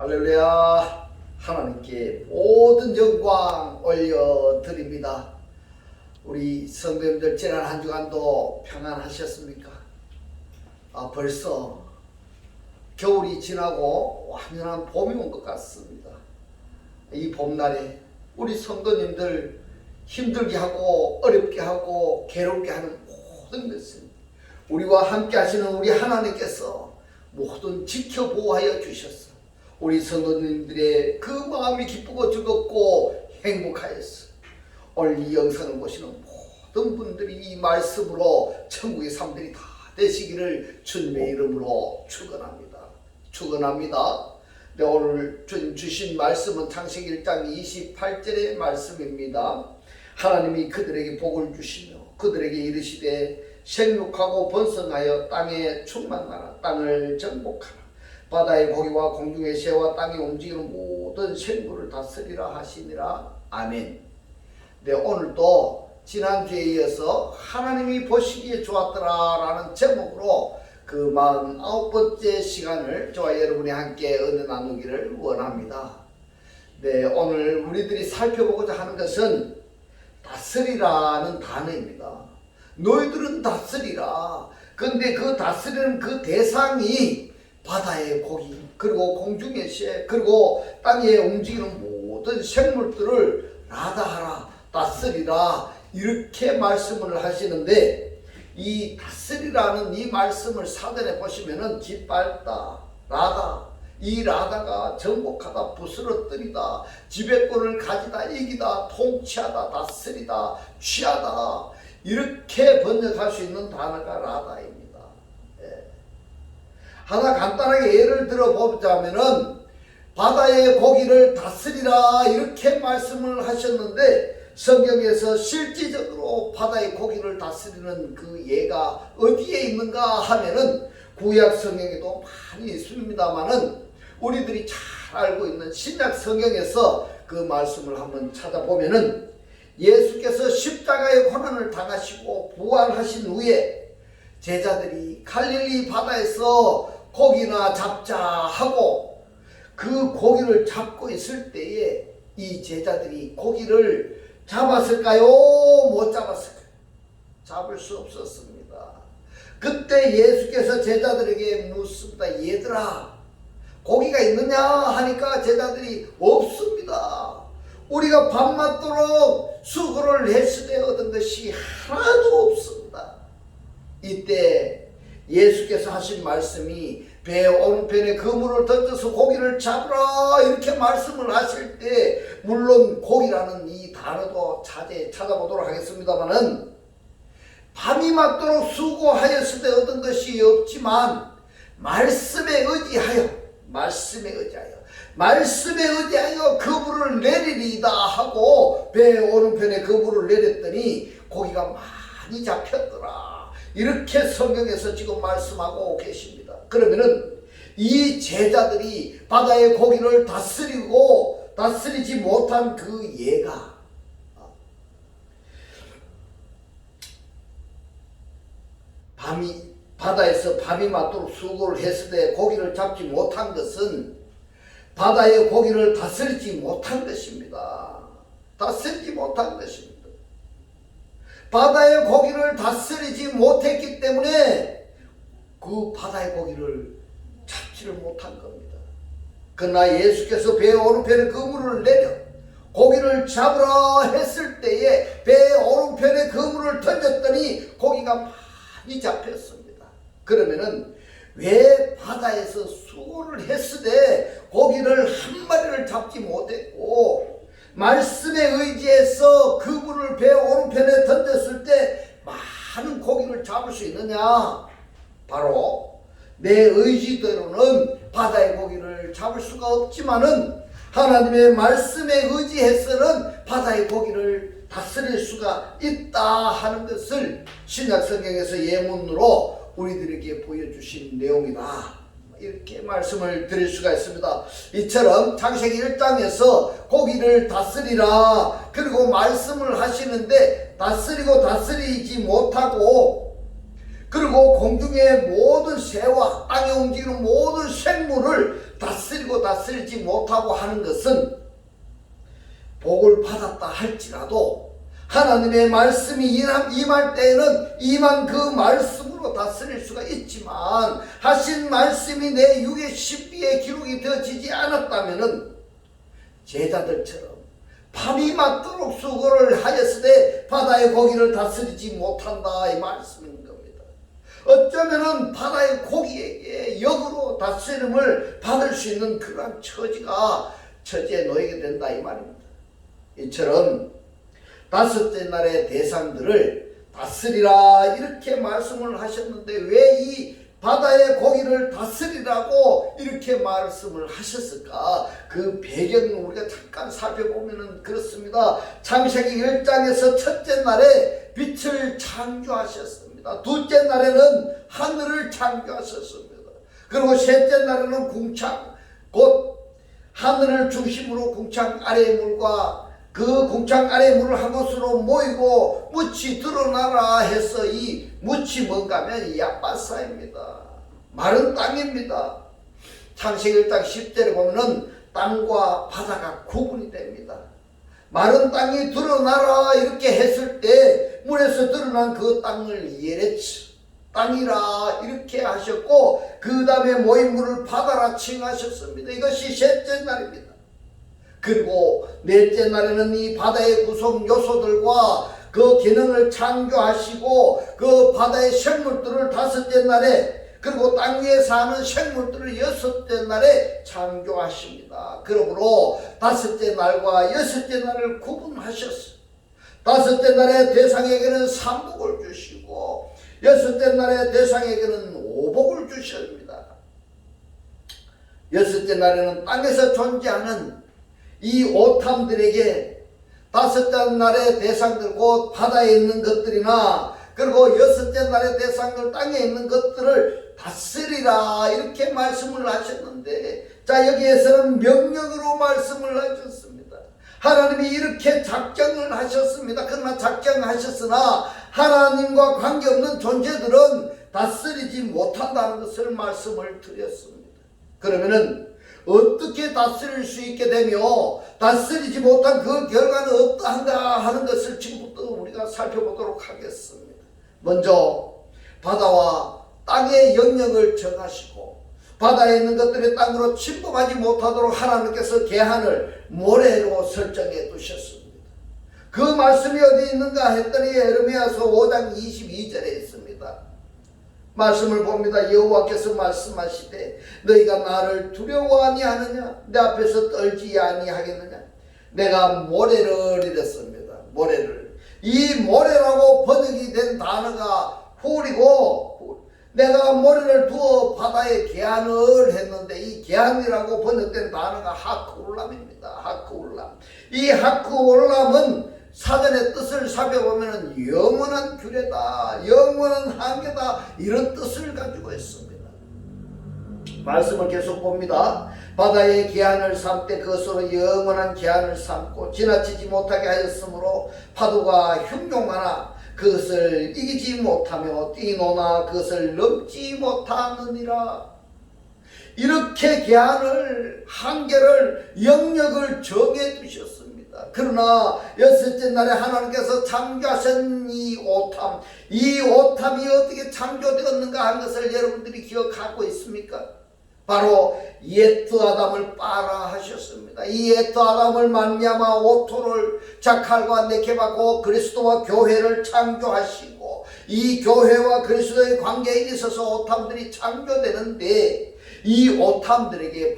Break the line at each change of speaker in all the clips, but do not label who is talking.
할렐루야. 하나님께 모든 영광 올려드립니다. 우리 성도님들 지난 한 주간도 평안하셨습니까? 벌써 겨울이 지나고 완전한 봄이 온 것 같습니다. 이 봄날에 우리 성도님들 힘들게 하고 어렵게 하고 괴롭게 하는 모든 것은 우리와 함께 하시는 우리 하나님께서 모든 지켜보호하여 주셨어. 우리 성도님들의 그 마음이 기쁘고 즐겁고 행복하였어. 오늘 이 영상을 보시는 모든 분들이 이 말씀으로 천국의 삶들이 다 되시기를 주님의 이름으로 축원합니다. 네, 오늘 주님 주신 말씀은 창세기 1장 28절의 말씀입니다. 하나님이 그들에게 복을 주시며 그들에게 이르시되 생육하고 번성하여 땅에 충만하라. 땅을 정복하라. 바다의 고기와 공중의 새와 땅에 움직이는 모든 생물을 다스리라 하시니라. 아멘. 네, 오늘도 지난주에 이어서 하나님이 보시기에 좋았더라 라는 제목으로 그 49번째 시간을 저와 여러분이 함께 은혜 나누기를 원합니다. 네, 오늘 우리들이 살펴보고자 하는 것은 다스리라는 단어입니다. 너희들은 다스리라. 근데 그 다스리는 그 대상이 바다의 고기, 그리고 공중의 새, 그리고 땅에 움직이는 모든 생물들을 라다하라, 다스리라, 이렇게 말씀을 하시는데, 이 다스리라는 이 말씀을 사전에 보시면은 짓밟다, 라다, 이 라다가 정복하다, 부스러뜨리다, 지배권을 가지다, 이기다, 통치하다, 다스리다, 취하다, 이렇게 번역할 수 있는 단어가 라다입니다. 하나 간단하게 예를 들어 보자면은 바다의 고기를 다스리라 이렇게 말씀을 하셨는데, 성경에서 실질적으로 바다의 고기를 다스리는 그 예가 어디에 있는가 하면은 구약 성경에도 많이 있습니다만은 우리들이 잘 알고 있는 신약 성경에서 그 말씀을 한번 찾아보면은 예수께서 십자가의 고난을 당하시고 부활하신 후에 제자들이 갈릴리 바다에서 고기나 잡자 하고 그 고기를 잡고 있을 때에 이 제자들이 고기를 잡았을까요? 못 잡았을까요? 잡을 수 없었습니다. 그때 예수께서 제자들에게 묻습니다. 얘들아, 고기가 있느냐 하니까 제자들이 없습니다. 우리가 밤맞도록 수고를 했을 때 얻은 것이 하나도 없습니다. 이때 예수께서 하신 말씀이 배 오른편에 그물을 던져서 고기를 잡으라 이렇게 말씀을 하실 때, 물론 고기라는 이 단어도 자세히 찾아보도록 하겠습니다만은 밤이 맞도록 수고하였을 때 얻은 것이 없지만 말씀에 의지하여 그물을 내리리다 하고 배 오른편에 그물을 내렸더니 고기가 많이 잡혔더라. 이렇게 성경에서 지금 말씀하고 계십니다. 그러면은 이 제자들이 바다의 고기를 다스리지 못한 그 예가 바다에서 밤이 맞도록 수고를 했을 때 고기를 잡지 못한 것은 바다의 고기를 다스리지 못한 것입니다. 바다의 고기를 다스리지 못했기 때문에 그 바다의 고기를 잡지를 못한 겁니다. 그러나 예수께서 배 오른편에 그물을 내려 고기를 잡으라 했을 때에 배 오른편에 그물을 던졌더니 고기가 많이 잡혔습니다. 그러면은 왜 바다에서 수고를 했을 때 고기를 한 마리를 잡지 못했고 말씀에 의지해서 그물을 배 오른편에 던졌을 때 많은 고기를 잡을 수 있느냐? 바로 내 의지대로는 바다의 고기를 잡을 수가 없지만은 하나님의 말씀에 의지해서는 바다의 고기를 다스릴 수가 있다 하는 것을 신약 성경에서 예문으로 우리들에게 보여주신 내용이다, 이렇게 말씀을 드릴 수가 있습니다. 이처럼 창세기 1장에서 고기를 다스리라 그리고 말씀을 하시는데 다스리고 다스리지 못하고, 그리고 공중의 모든 새와 땅에 움직이는 모든 생물을 다스리고 다스리지 못하고 하는 것은 복을 받았다 할지라도 하나님의 말씀이 임할 때에는 임한 그 말씀으로 다스릴 수가 있지만 하신 말씀이 내 육의 신비에 기록이 되어지지 않았다면은 제자들처럼 밤이 맞도록 수고를 하였으되 바다의 고기를 다스리지 못한다 이 말씀인 겁니다. 어쩌면은 바다의 고기에게 역으로 다스림을 받을 수 있는 그러한 처지에 놓이게 된다 이 말입니다. 이처럼 다섯째 날의 대상들을 다스리라 이렇게 말씀을 하셨는데 왜 이 바다의 고기를 다스리라고 이렇게 말씀을 하셨을까? 그 배경을 우리가 잠깐 살펴보면 그렇습니다. 창세기 1장에서 첫째 날에 빛을 창조하셨습니다. 둘째 날에는 하늘을 창조하셨습니다. 그리고 셋째 날에는 궁창, 곧 하늘을 중심으로 궁창 아래의 물과 그 궁창 아래 물을 한 곳으로 모이고 묻이 드러나라 해서 이 묻이 뭔가 하면 야바사입니다. 마른 땅입니다. 창세기 1장 10절에 보면은 땅과 바다가 구분이 됩니다. 마른 땅이 드러나라 이렇게 했을 때 물에서 드러난 그 땅을 예레츠 땅이라 이렇게 하셨고 그 다음에 모인 물을 바다라 칭하셨습니다. 이것이 셋째 날입니다. 그리고 넷째 날에는 이 바다의 구성 요소들과 그 기능을 창조하시고 그 바다의 생물들을 다섯째 날에 그리고 땅 위에 사는 생물들을 여섯째 날에 창조하십니다. 그러므로 다섯째 날과 여섯째 날을 구분하셨어요. 다섯째 날의 대상에게는 삼복을 주시고 여섯째 날의 대상에게는 오복을 주십니다. 여섯째 날에는 땅에서 존재하는 이 오탐들에게 다섯째 날의 대상들 곧 바다에 있는 것들이나 그리고 여섯째 날의 대상들 땅에 있는 것들을 다스리라 이렇게 말씀을 하셨는데 자 여기에서는 명령으로 말씀을 하셨습니다. 하나님이 이렇게 작정을 하셨습니다. 그러나 작정하셨으나 하나님과 관계없는 존재들은 다스리지 못한다는 것을 말씀을 드렸습니다. 그러면은 어떻게 다스릴 수 있게 되며 다스리지 못한 그 결과는 어떠한가 하는 것을 지금부터 우리가 살펴보도록 하겠습니다. 먼저 바다와 땅의 영역을 정하시고 바다에 있는 것들이 땅으로 침범하지 못하도록 하나님께서 계한을 모래로 설정해 두셨습니다. 그 말씀이 어디 있는가 했더니 예레미야서 5장 22절에 있습니다. 말씀을 봅니다. 여호와께서 말씀하시되 너희가 나를 두려워 아니하느냐 내 앞에서 떨지 아니하겠느냐 내가 모래를 이랬습니다. 모래를 이 모래라고 번역이 된 단어가 훌이고 내가 모래를 두어 바다에 계한을 했는데 이 계한이라고 번역된 단어가 하크울람입니다. 하크울람 이 하크울람은 사전의 뜻을 살펴보면 영원한 규례다, 영원한 한계다 이런 뜻을 가지고 있습니다. 말씀을 계속 봅니다. 바다의 계한을 삼되 그것으로 영원한 계한을 삼고 지나치지 못하게 하였으므로 파도가 흉용하나 그것을 이기지 못하며 뛰노나 그것을 넘지 못하느니라. 이렇게 계한을 한계를 영역을 정해 두셨습니다. 그러나 여섯째 날에 하나님께서 창조하신 이 오탐이 어떻게 창조되었는가 하는 것을 여러분들이 기억하고 있습니까? 바로 옛 아담을 빠라 하셨습니다. 이 옛 아담을 말미암아 오토를 자칼과 네케바고 그리스도와 교회를 창조하시고 이 교회와 그리스도의 관계에 있어서 오탐들이 창조되는데 이 오탐들에게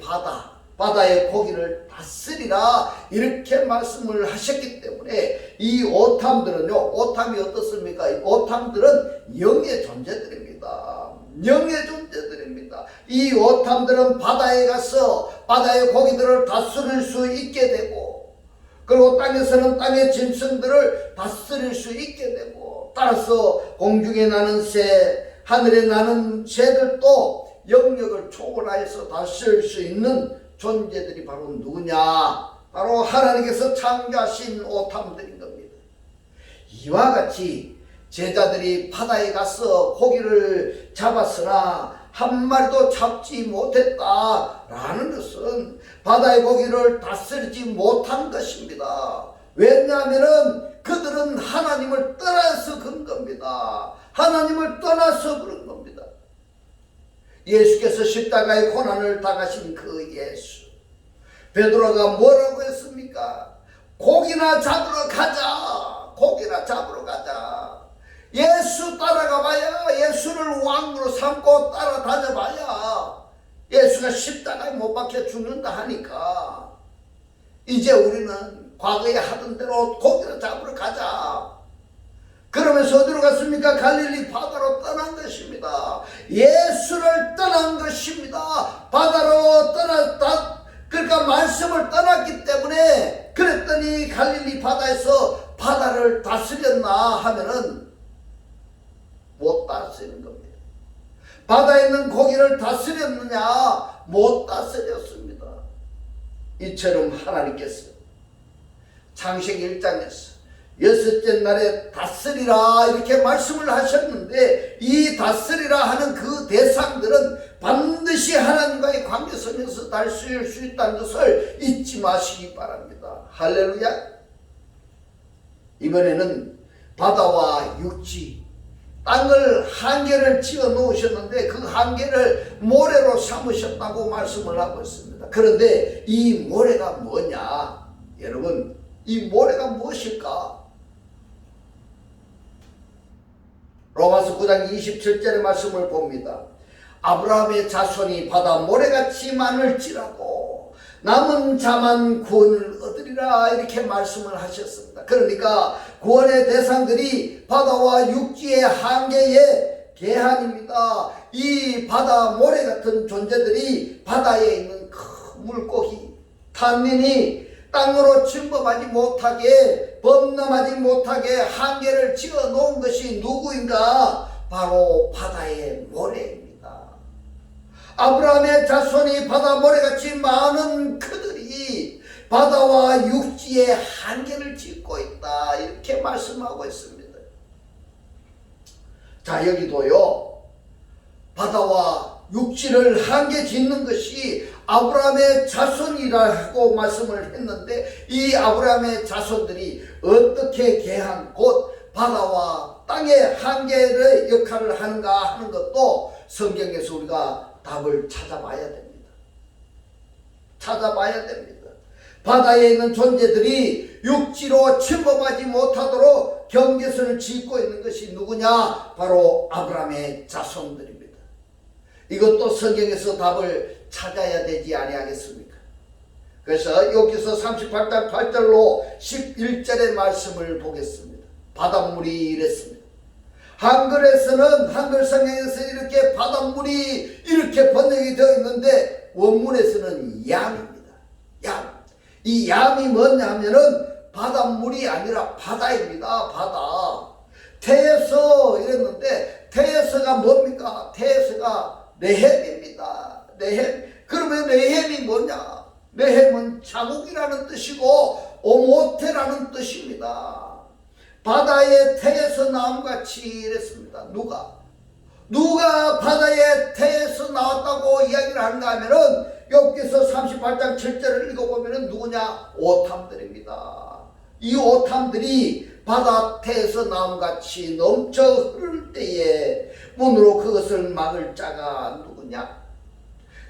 바다의 고기를 다스리라 이렇게 말씀을 하셨기 때문에 이 오탐들은요, 오탐이 어떻습니까? 이 오탐들은 영의 존재들입니다. 영의 존재들입니다. 이 오탐들은 바다에 가서 바다의 고기들을 다스릴 수 있게 되고 그리고 땅에서는 땅의 짐승들을 다스릴 수 있게 되고 따라서 공중에 나는 새, 하늘에 나는 새들도 영역을 초월하여서 다스릴 수 있는 존재들이 바로 누구냐? 바로 하나님께서 창조하신 오탐들인 겁니다. 이와 같이 제자들이 바다에 가서 고기를 잡았으나 한 마리도 잡지 못했다라는 것은 바다의 고기를 다스리지 못한 것입니다. 왜냐하면 그들은 하나님을 떠나서 그런 겁니다. 하나님을 떠나서 그런 겁니다. 예수께서 십자가의 고난을 당하신 그 예수, 베드로가 뭐라고 했습니까? 고기나 잡으러 가자. 고기나 잡으러 가자. 예수 따라가 봐야, 예수를 왕으로 삼고 따라다녀 봐야 예수가 십자가에 못 박혀 죽는다 하니까 이제 우리는 과거에 하던 대로 고기를 잡으러 가자. 그러면서 어디로 갔습니까? 갈릴리 바다로 떠난 것입니다. 예수를 떠난 것입니다. 바다로 떠났다. 그러니까 말씀을 떠났기 때문에, 그랬더니 갈릴리 바다에서 바다를 다스렸나 하면은 못 다스리는 겁니다. 바다에 있는 고기를 다스렸느냐? 못 다스렸습니다. 이처럼 하나님께서 창세기 1장에서 여섯째 날에 다스리라 이렇게 말씀을 하셨는데, 이 다스리라 하는 그 대상들은 반드시 하나님과의 관계 속에서 다스릴 수 있다는 것을 잊지 마시기 바랍니다. 할렐루야. 이번에는 바다와 육지, 땅을 한계를 지어 놓으셨는데 그 한계를 모래로 삼으셨다고 말씀을 하고 있습니다. 그런데 이 모래가 뭐냐? 여러분, 이 모래가 무엇일까? 로마서 9장 27절의 말씀을 봅니다. 아브라함의 자손이 바다 모래같이 많을지라도 남은 자만 구원을 얻으리라 이렇게 말씀을 하셨습니다. 그러니까 구원의 대상들이 바다와 육지의 한계의 계한입니다. 이 바다 모래 같은 존재들이 바다에 있는 큰 물고기, 탄닌이 땅으로 침범하지 못하게, 범람하지 못하게 한계를 지어 놓은 것이 누구인가? 바로 바다의 모래입니다. 아브라함의 자손이 바다 모래같이 많은 그들이 바다와 육지의 한계를 짓고 있다 이렇게 말씀하고 있습니다. 자, 여기도요, 바다와 육지를 한계 짓는 것이 아브라함의 자손이라고 말씀을 했는데, 이 아브라함의 자손들이 어떻게 계한 곧 바다와 땅의 한계의 역할을 하는가 하는 것도 성경에서 우리가 답을 찾아봐야 됩니다. 찾아봐야 됩니다. 바다에 있는 존재들이 육지로 침범하지 못하도록 경계선을 짓고 있는 것이 누구냐? 바로 아브라함의 자손들입니다. 이것도 성경에서 답을 찾아야 되지 아니하겠습니까? 그래서 여기서 38장 8절로 11절의 말씀을 보겠습니다. 바닷물이 이랬습니다. 한글에서는, 한글 성경에서 이렇게 바닷물이 이렇게 번역이 되어 있는데 원문에서는 얌입니다. 얌. 이 얌이 뭐냐 하면은 바닷물이 아니라 바다입니다. 바다. 태에서 이랬는데, 태에서가 뭡니까? 태에서가 네헴입니다. 네헴. 그러면 네헴이 뭐냐? 네헴은 자국이라는 뜻이고 오모테라는 뜻입니다. 바다의 태에서 나옴같이 이랬습니다. 누가 바다의 태에서 나왔다고 이야기를 하는가 하면은 여기서 38장 7절을 읽어보면은 누구냐? 오탐들입니다. 이 오탐들이 바다 태에서 나옴같이 넘쳐 흐를 때에 문으로 그것을 막을 자가 누구냐?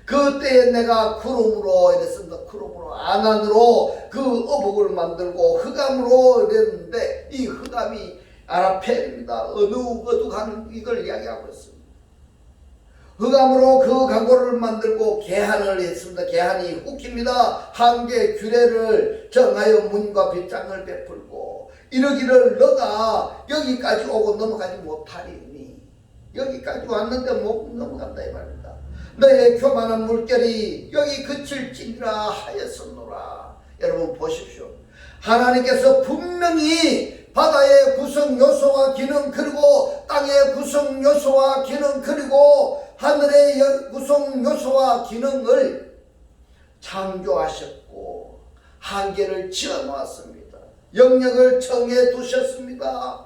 그때에 내가 구름으로 이랬습니다. 구름으로 아난으로 그 어복을 만들고 흑암으로 이랬는데, 이 흑암이 아라펠입니다. 어둑어둑하는 이걸 이야기하고 있습니다. 흑암으로 그 강고를 만들고 계한을 했습니다. 계한이 훅입니다. 한계 규례를 정하여 문과 빗장을 베풀고 이러기를 너가 여기까지 오고 넘어가지 못하리니, 여기까지 왔는데 못 넘어간다 이 말입니다. 너의 교만한 물결이 여기 그칠지니라 하였었노라. 여러분 보십시오. 하나님께서 분명히 바다의 구성 요소와 기능, 그리고 땅의 구성 요소와 기능, 그리고 하늘의 구성 요소와 기능을 창조하셨고 한계를 지어 놓았습니다. 영역을 정해 두셨습니다.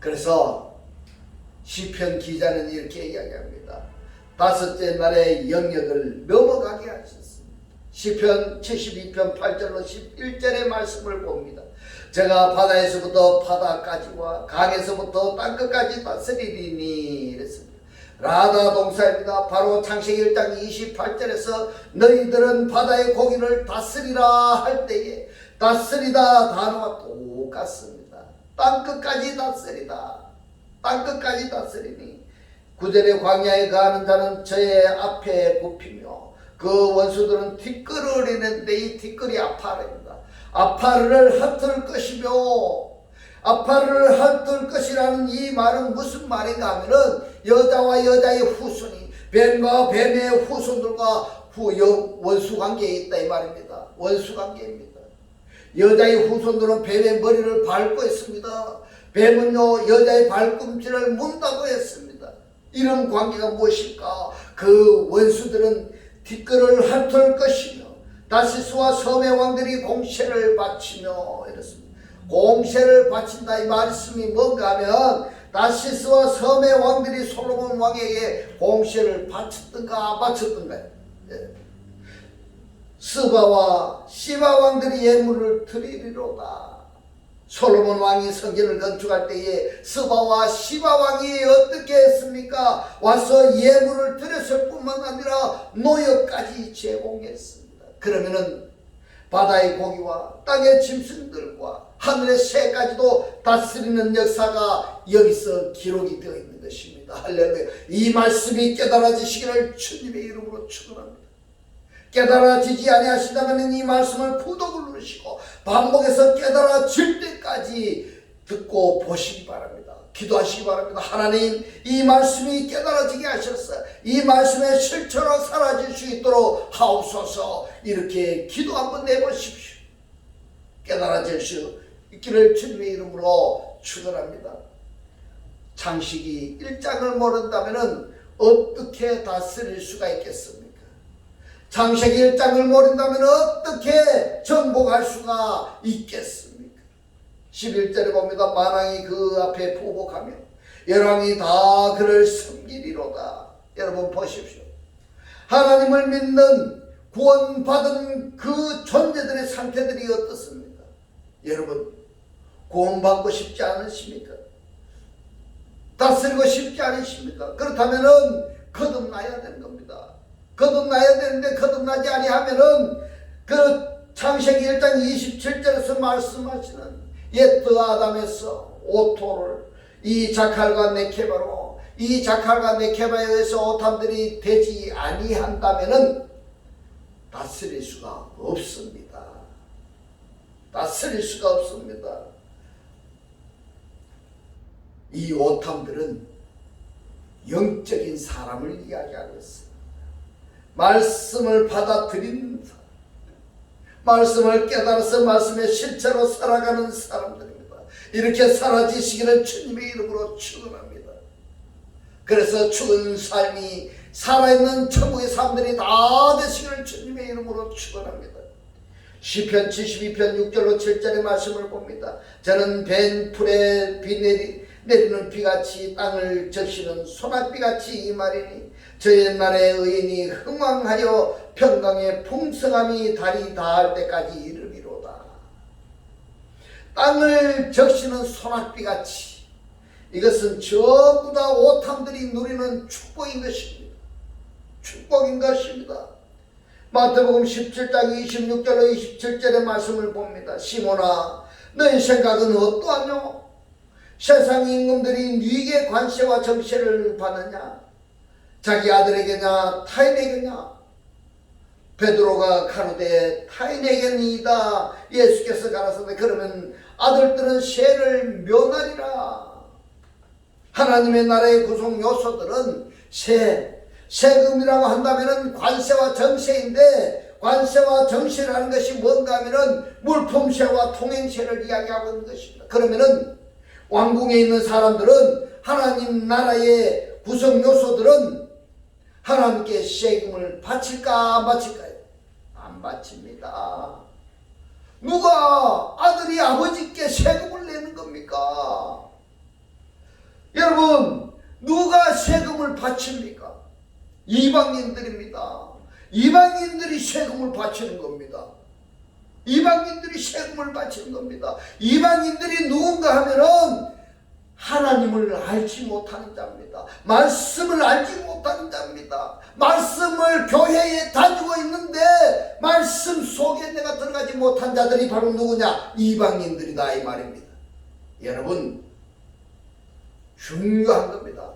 그래서 시편 기자는 이렇게 이야기합니다. 다섯째 날에 영역을 넘어가게 하셨습니다. 시편 72편 8절로 11절의 말씀을 봅니다. 제가 바다에서부터 바다까지와 강에서부터 땅끝까지 다스리리니 이랬습니다. 라다 동사입니다. 바로 창세기 1장 28절에서 너희들은 바다의 고기를 다스리라 할 때에 다스리다 단어와 똑같습니다. 땅끝까지 다스리다. 땅끝까지 다스리니 9절에 광야에 거하는 자는 저의 앞에 굽히며 그 원수들은 티끌을 이 티끌이 아파르입니다. 아파르를 핥을 것이며 아파르를 핥을 것이라는 이 말은 무슨 말인가 하면은 여자와 여자의 후손이 뱀과 뱀의 후손들과 원수 관계에 있다 이 말입니다. 원수 관계입니다. 여자의 후손들은 뱀의 머리를 밟고 있습니다. 뱀은요 여자의 발꿈치를 문다고 했습니다. 이런 관계가 무엇일까? 그 원수들은 티끌을 핥을 것이며 다시스와 섬의 왕들이 공세를 바치며 이렇습니다. 공세를 바친다 이 말씀이 뭔가 하면 다시스와 섬의 왕들이 솔로몬 왕에게 공세를 바쳤던가 안 바쳤던가요? 스바와 시바 왕들이 예물을 드리리로다. 솔로몬 왕이 성전을 건축할 때에 스바와 시바 왕이 어떻게 했습니까? 와서 예물을 드렸을 뿐만 아니라 노역까지 제공했습니다. 그러면은 바다의 고기와 땅의 짐승들과 하늘의 새까지도 다스리는 역사가 여기서 기록이 되어 있는 것입니다. 할렐루야. 이 말씀이 깨달아지시기를 주님의 이름으로 축원합니다. 깨달아지지 아니하시다면 이 말씀을 구독을 누르시고 반복해서 깨달아질 때까지 듣고 보시기 바랍니다. 기도하시기 바랍니다. 하나님 이 말씀이 깨달아지게 하셔서 이 말씀의 실체로 사라질 수 있도록 하옵소서. 이렇게 기도 한번 내보십시오. 깨달아질 수 있기를 주님의 이름으로 축원합니다. 창세기 1장을 모른다면 어떻게 다스릴 수가 있겠습니까? 창세기 1장을 모른다면 어떻게 정복할 수가 있겠습니까? 11절에 봅니다. 만왕이 그 앞에 보복하며 열왕이 다 그를 섬기리로다. 여러분 보십시오. 하나님을 믿는 구원받은 그 존재들의 상태들이 어떻습니까? 여러분 구원받고 싶지 않으십니까? 다스리고 싶지 않으십니까? 그렇다면 거듭나야 되는 겁니다. 거듭나야 되는데 거듭나지 아니하면은 그 창세기 1장 27절에서 말씀하시는 옛 아담에서 오토를 이 자칼과 네케바로 이 자칼과 네케바에 의해서 오탐들이 되지 아니한다면은 다스릴 수가 없습니다. 다스릴 수가 없습니다. 이 오탐들은 영적인 사람을 이야기하고 있습니다. 말씀을 받아들이는 사람, 말씀을 깨달아서 말씀의 실체로 살아가는 사람들입니다. 이렇게 사라지시기를 주님의 이름으로 축원합니다. 그래서 죽은 삶이 살아있는 천국의 사람들이 다 되시기를 주님의 이름으로 축원합니다. 시편 72편 6절로 7절의 말씀을 봅니다. 저는 벤 풀에 비 내리는 비같이 땅을 적시는 소낙비같이 이 말이니 저 옛날에 의인이 흥왕하여 평강의 풍성함이 달이 닿을 때까지 이르리로다. 땅을 적시는 소낙비같이 이것은 전부 다 오탐들이 누리는 축복인 것입니다. 축복인 것입니다. 마태복음 17장 26절로 27절의 말씀을 봅니다. 시몬아 너희 생각은 어떠하뇨? 세상 임금들이 네게 관세와 정세를 받느냐? 자기 아들에게냐 타인에게냐? 베드로가 가로되 타인에게니이다. 예수께서 가라사대 그러면 아들들은 세를 면하리라. 하나님의 나라의 구성 요소들은 세금이라고 한다면 관세와 정세인데 관세와 정세라는 것이 뭔가 하면 물품세와 통행세를 이야기하고 있는 것입니다. 그러면 왕궁에 있는 사람들은 하나님 나라의 구성 요소들은 하나님께 세금을 바칠까 안 바칠까요? 안 바칩니다. 누가 아들이 아버지께 세금을 내는 겁니까? 여러분, 누가 세금을 바칩니까? 이방인들입니다. 이방인들이 세금을 바치는 겁니다. 이방인들이 세금을 바치는 겁니다. 이방인들이 누군가 하면은 하나님을 알지 못하는 자입니다. 말씀을 알지 못하는 자입니다. 말씀을 교회에 다니고 있는데 말씀 속에 내가 들어가지 못한 자들이 바로 누구냐? 이방인들이다 이 말입니다. 여러분, 중요한 겁니다.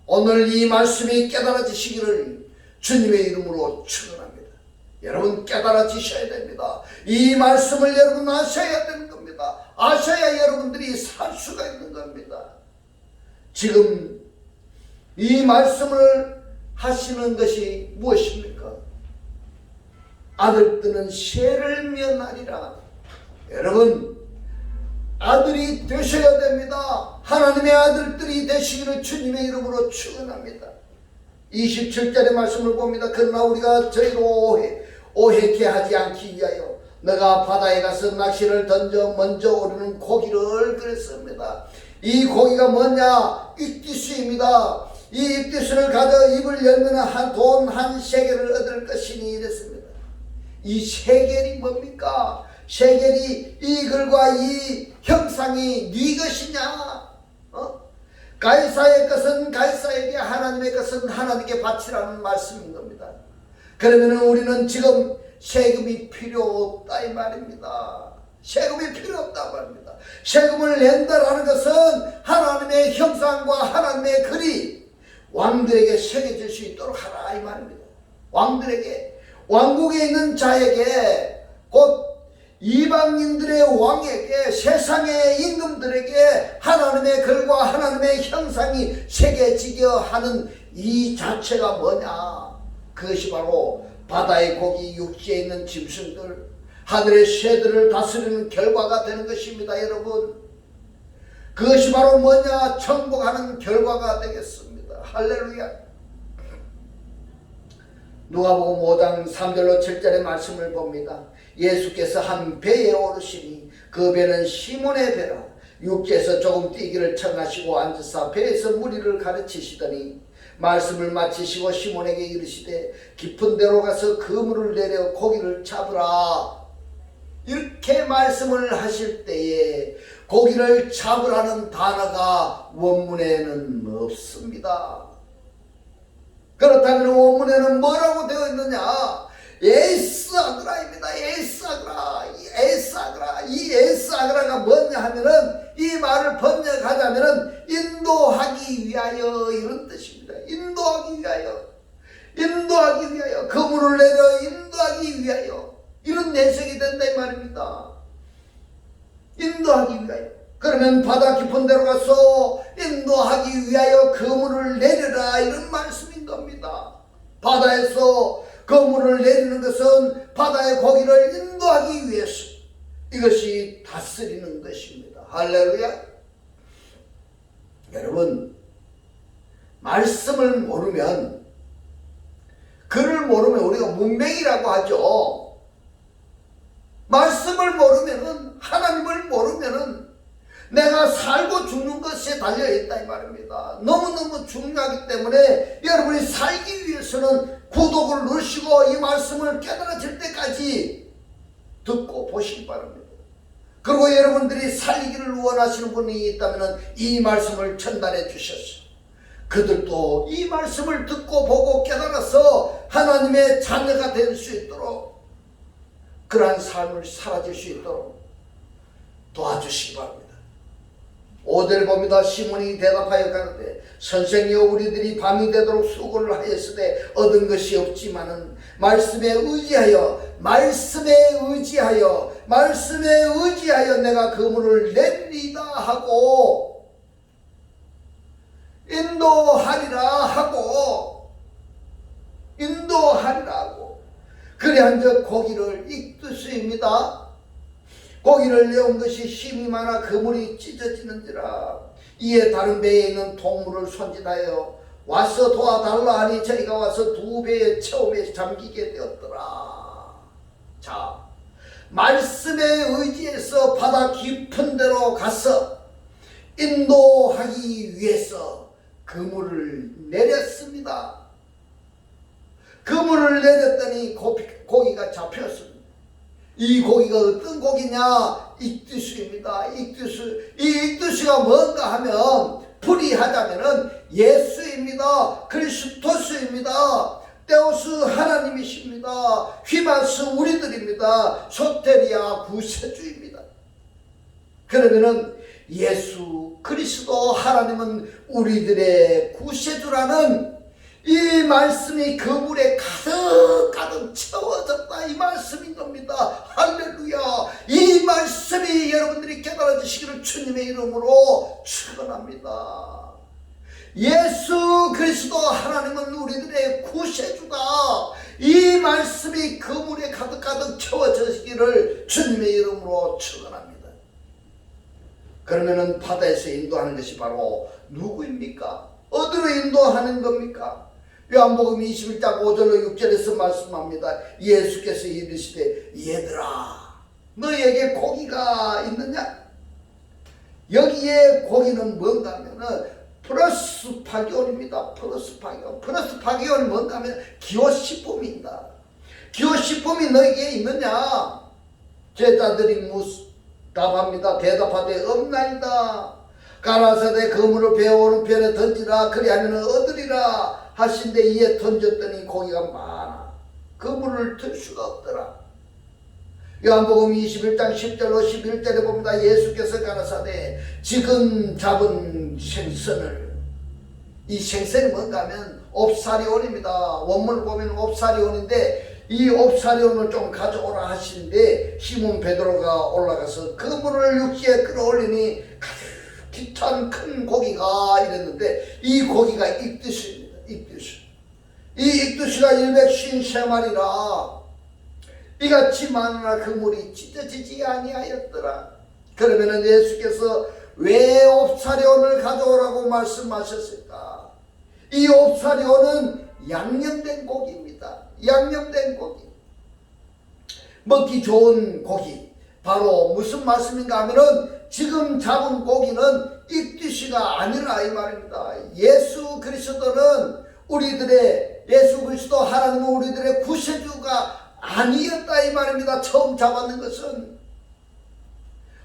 오늘 이 말씀이 깨달아지시기를 주님의 이름으로 축원합니다. 여러분, 깨달아지셔야 됩니다. 이 말씀을 여러분 아셔야 되는 겁니다. 아셔야 여러분들이 살 수가 있는 겁니다. 지금 이 말씀을 하시는 것이 무엇입니까? 아들 뜨는 새를 면하리라. 여러분, 아들이 되셔야 됩니다. 하나님의 아들들이 되시기를 주님의 이름으로 축원합니다. 27절의 말씀을 봅니다. 그러나 우리가 저희로 오해케 하지 않기 위하여 내가 바다에 가서 낚시를 던져 먼저 오르는 고기를 그랬습니다. 이 고기가 뭐냐? 익디수입니다. 이 익디수를 가져 입을 열면 돈 한 세겔을 얻을 것이니 이랬습니다. 이 세겔이 뭡니까? 세겔이 이 글과 이 형상이 네 것이냐? 가이사의 것은 가이사에게, 하나님의 것은 하나님께 바치라는 말씀인 겁니다. 그러면 우리는 지금 세금이 필요 없다 이 말입니다. 세금이 필요 없다 말입니다. 세금을 낸다라는 것은 하나님의 형상과 하나님의 글이 왕들에게 새겨질 수 있도록 하라 이 말입니다. 왕들에게, 왕국에 있는 자에게, 곧 이방인들의 왕에게, 세상의 임금들에게 하나님의 글과 하나님의 형상이 새겨지게 하는 이 자체가 뭐냐? 그것이 바로 바다의 고기, 육지에 있는 짐승들, 하늘의 새들을 다스리는 결과가 되는 것입니다. 여러분, 그것이 바로 뭐냐? 정복하는 결과가 되겠습니다. 할렐루야. 누가복음 5장 3절로 7절의 말씀을 봅니다. 예수께서 한 배에 오르시니 그 배는 시몬의 배라. 육지에서 조금 뛰기를 청하시고 앉으사 배에서 무리를 가르치시더니 말씀을 마치시고 시몬에게 이르시되 깊은 데로 가서 그물을 내려 고기를 잡으라. 이렇게 말씀을 하실 때에 고기를 잡으라는 단어가 원문에는 없습니다. 그렇다면 원문에는 뭐라고 되어 있느냐? 에스아그라입니다. 에스아그라. 이 에스아그라가 뭐냐 하면은, 이 말을 번역하자면은 인도하기 위하여 이런 뜻입니다. 인도하기 위하여, 인도하기 위하여, 그물을 내려 인도하기 위하여, 이런 해석이 된다 이 말입니다. 인도하기 위하여. 그러면 바다 깊은 데로 가서 인도하기 위하여 그물을 내려라, 이런 말씀인 겁니다. 바다에서 그물을 내리는 것은 바다의 고기를 인도하기 위해서, 이것이 다스리는 것입니다. 할렐루야. 여러분, 말씀을 모르면, 글을 모르면 우리가 문맹이라고 하죠. 말씀을 모르면은, 하나님을 모르면은 내가 살고 죽는 것에 달려있다 이 말입니다. 너무너무 중요하기 때문에 여러분이 살기 위해서는 구독을 누르시고 이 말씀을 깨달아질 때까지 듣고 보시기 바랍니다. 그리고 여러분들이 살기를 원하시는 분이 있다면 이 말씀을 전달해 주셔서 그들도 이 말씀을 듣고 보고 깨달아서 하나님의 자녀가 될 수 있도록, 그러한 삶을 살아질 수 있도록 도와주시기 바랍니다. 5절 봅니다. 시몬이 대답하여 가로되 선생이여, 우리들이 밤이 되도록 수고를 하였으되 얻은 것이 없지만은 말씀에 의지하여 내가 그물을 내리다 하고 인도하리라 하고 그래 한즉 고기를 익듯이입니다. 고기를 내온 것이 힘이 많아 그물이 찢어지는지라. 이에 다른 배에 있는 동물을 손짓하여 와서 도와달라 하니 저희가 와서 두 배의 처음에 잠기게 되었더라. 자, 말씀에 의지해서 바다 깊은 데로 가서 인도하기 위해서 그물을 내렸습니다. 그물을 내렸더니 고기가 잡혔습니다. 이 고기가 어떤 고기냐? 익두수입니다. 익두수. 이 익두수가 뭔가 하면 풀이하자면은 예수입니다. 그리스도스입니다. 데우스 하나님이십니다. 휘바스 우리들입니다. 소테리아 구세주입니다. 그러면은 예수 그리스도 하나님은 우리들의 구세주라는 이 말씀이 그물에 가득 채워졌다, 이 말씀인 겁니다. 할렐루야. 이 말씀이 여러분들이 깨달아지시기를 주님의 이름으로 축원합니다. 예수 그리스도 하나님은 우리들의 구세주다. 이 말씀이 그물에 가득 채워지기를 주님의 이름으로 축원합니다. 그러면은 바다에서 인도하는 것이 바로 누구입니까? 어디로 인도하는 겁니까? 요한복음 21장 5절로 6절에서 말씀합니다. 예수께서 이르시되 얘들아 너에게 고기가 있느냐? 여기에 고기는 뭔가 하면은 프로스파기온입니다. 프로스파기온이 뭔가 하면 기호식품입니다. 기호식품이 너에게 있느냐? 제자들이 답합니다. 대답하되 없나이다. 가라사대 그물을 배 오른편에 던지라 그리하면 얻으리라 하신데 이에 던졌더니 고기가 많아 그물을 들 수가 없더라. 요한복음 21장 10절로 11절에 봅니다. 예수께서 가라사대 지금 잡은 생선을, 이 생선이 뭔가 하면 옵사리온입니다. 원문을 보면 옵사리온인데 이 옵사리온을 좀 가져오라 하시는데 시몬 베드로가 올라가서 그물을 육지에 끌어올리니 가득히 찬 큰 고기가 이랬는데 이 고기가 익두수입니다. 익두수. 이 익두수가 153마리라 이같이 많으나 그물이 찢어지지 아니하였더라. 그러면은 예수께서 왜 옵사리온을 가져오라고 말씀하셨을까? 이 옵사리온은 양념된 고기입니다. 양념된 고기, 먹기 좋은 고기. 바로 무슨 말씀인가 하면은 지금 잡은 고기는 익두시가 아니라 이 말입니다. 예수 그리스도는 우리들의, 예수 그리스도 하나님은 우리들의 구세주가 아니었다 이 말입니다. 처음 잡았는 것은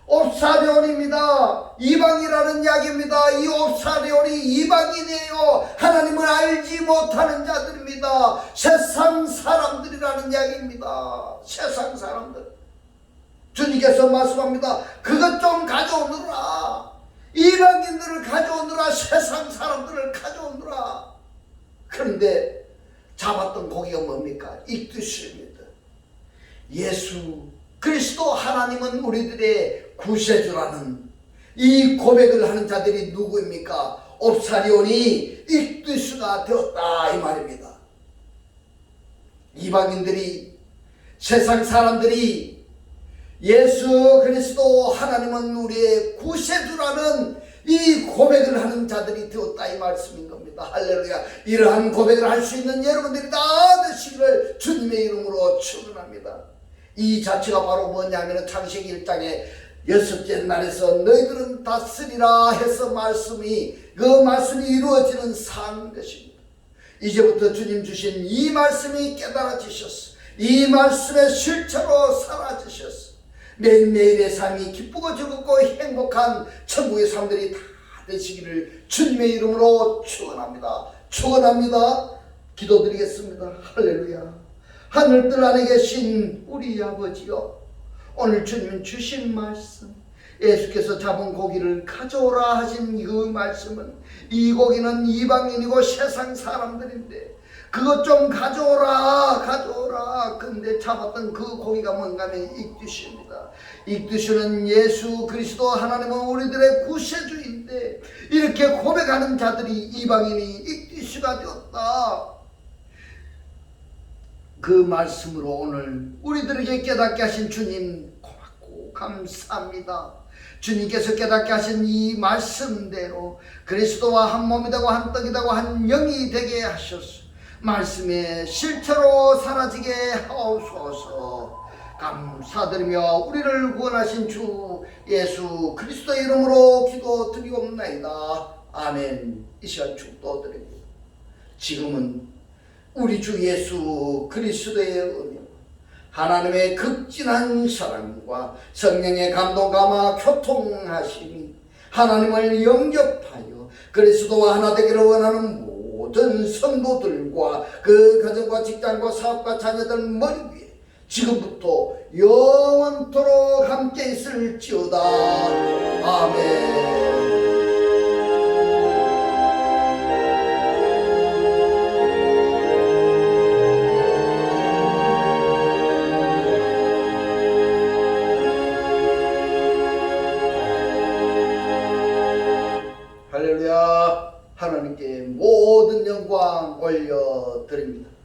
옵사리온입니다. 이방이라는 이야기입니다. 이 옵사리온이 이방인이에요. 하나님을 알지 못하는 자들입니다. 세상 사람들이라는 이야기입니다. 세상 사람들. 주님께서 말씀합니다. 그것 좀 가져오느라. 이방인들을 가져오느라. 세상 사람들을 가져오느라. 그런데 잡았던 고기가 뭡니까? 익두수입니다. 예수 그리스도 하나님은 우리들의 구세주라는 이 고백을 하는 자들이 누구입니까? 옵사리온이 익두수가 되었다 이 말입니다. 이방인들이, 세상 사람들이 예수 그리스도 하나님은 우리의 구세주라는 이 고백을 하는 자들이 되었다 이 말씀인 겁니다. 할렐루야. 이러한 고백을 할 수 있는 여러분들이 다 되시기를 주님의 이름으로 축원합니다. 이 자체가 바로 뭐냐면 창세기 1장의 6째 날에서 너희들은 다스리라 해서 그 말씀이 이루어지는 삶인 것입니다. 이제부터 주님 주신 이 말씀이 깨달아지셨어. 이 말씀의 실체로 사라지셨어. 매일매일의 삶이 기쁘고 즐겁고 행복한 천국의 삶들이 다 되시기를 주님의 이름으로 축원합니다. 축원합니다. 기도드리겠습니다. 할렐루야. 하늘들 안에 계신 우리 아버지여, 오늘 주님 주신 말씀, 예수께서 잡은 고기를 가져오라 하신 그 말씀은, 이 고기는 이방인이고 세상 사람들인데 그것 좀 가져오라. 근데 잡았던 그 고기가 뭔가 하면 익두시입니다. 익두시는 예수 그리스도 하나님은 우리들의 구세주인데 이렇게 고백하는 자들이 이방인이 익두시가 되었다. 그 말씀으로 오늘 우리들에게 깨닫게 하신 주님 고맙고 감사합니다. 주님께서 깨닫게 하신 이 말씀대로 그리스도와 한 몸이 되고 한 떡이 되고 한 영이 되게 하셨소. 말씀의 실체로 사라지게 하옵소서. 감사드리며 우리를 구원하신 주 예수 그리스도의 이름으로 기도드리옵나이다. 아멘. 이 시간 축도드립니다. 지금은 우리 주 예수 그리스도의 은혜와 하나님의 극진한 사랑과 성령의 감동 감화 교통하심이 하나님을 영접하여 그리스도와 하나 되기를 원하는 모든 성도들과 그 가정과 직장과 사업과 자녀들 머리 위에 지금부터 영원토록 함께 있을지어다. 아멘. 할렐루야. 하나님께 모든 영광 올려드립니다.